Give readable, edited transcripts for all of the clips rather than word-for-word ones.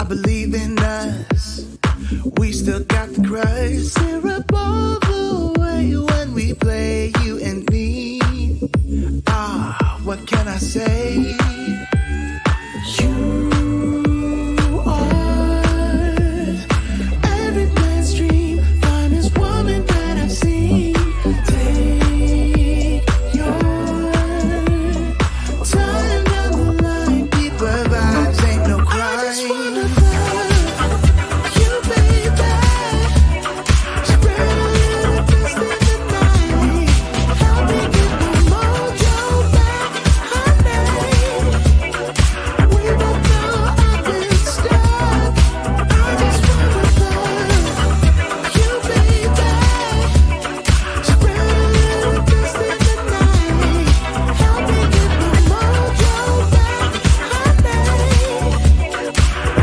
believe in us. We still got the crush. Syrup all the way when we play, you and me. Ah, what can I say? You are every man's dream, finest woman that I've seen. Take your time down the line, deeper vibes, ain't no crime. I just wanna love you, baby. Spread a little dust in the night. Help me get my mojo back, honey. We both know I've been stuck. I just wanna love you, baby. Spread a little dust in the night. Help me get my mojo back, honey.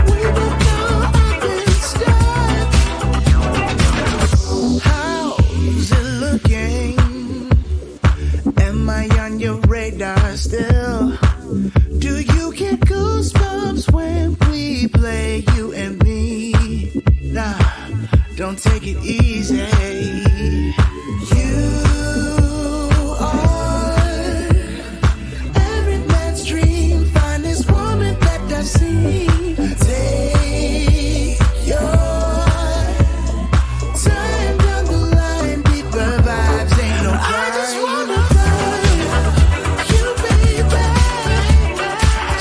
We both know I've been stuck. How's it looking? Am I on your radar still? Do you get goosebumps when we play, you and me? Nah, don't take it easy. You are every man's dream, finest woman that I've seen. Take your time down the line, deeper vibes, ain't no crime. I just wanna love you, baby.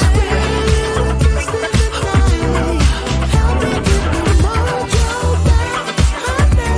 Spread a little dust in the night. Help me get my mojo back, honey.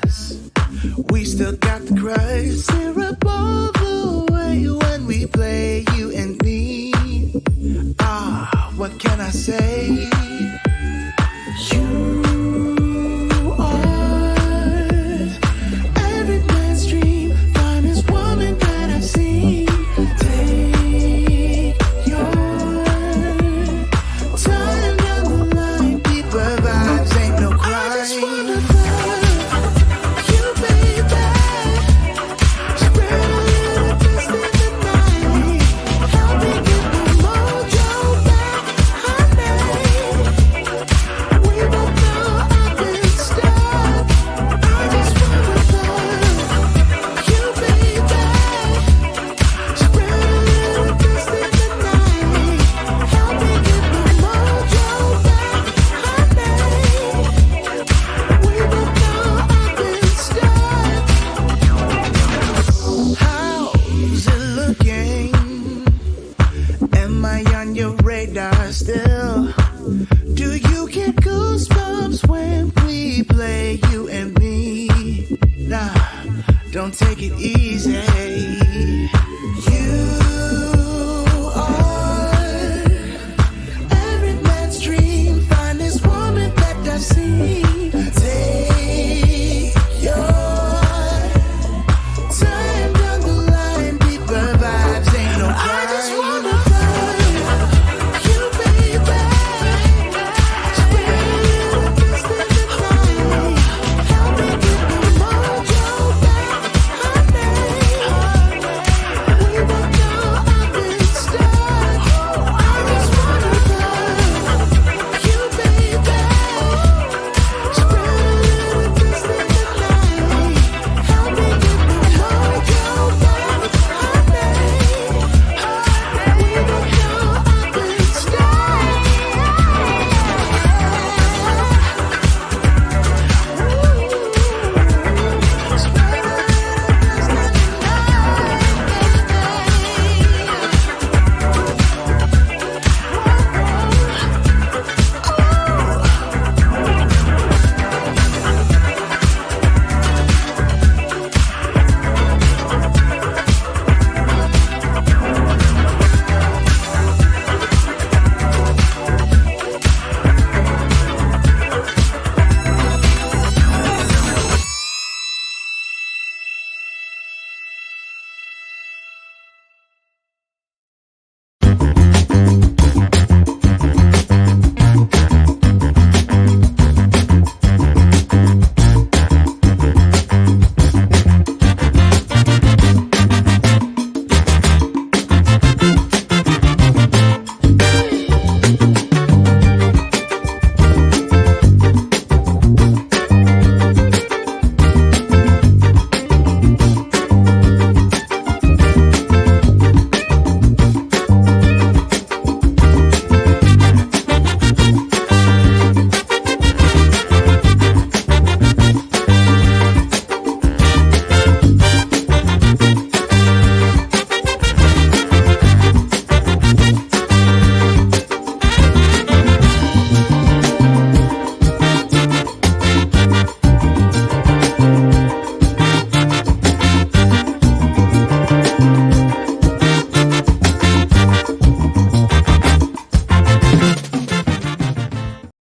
us. We still got the crush. Syrup all the way when we play, you and me. Ah, what can I say? You are every man's dream, finest woman that I've seen. Take your time down the line, deeper vibes, ain't no crime. I just wanna love you, baby. Spread a little dust in the night. Help me get my mojo back, honey. We both know I've been stuck. I just wanna love you, baby. Spread a little dust in the night. Help me get my mojo back, honey. We both know I've been stuck. How's it looking? Am I on your radar still? Do you get goosebumps when we play, you and me? Nah, don't take it easy.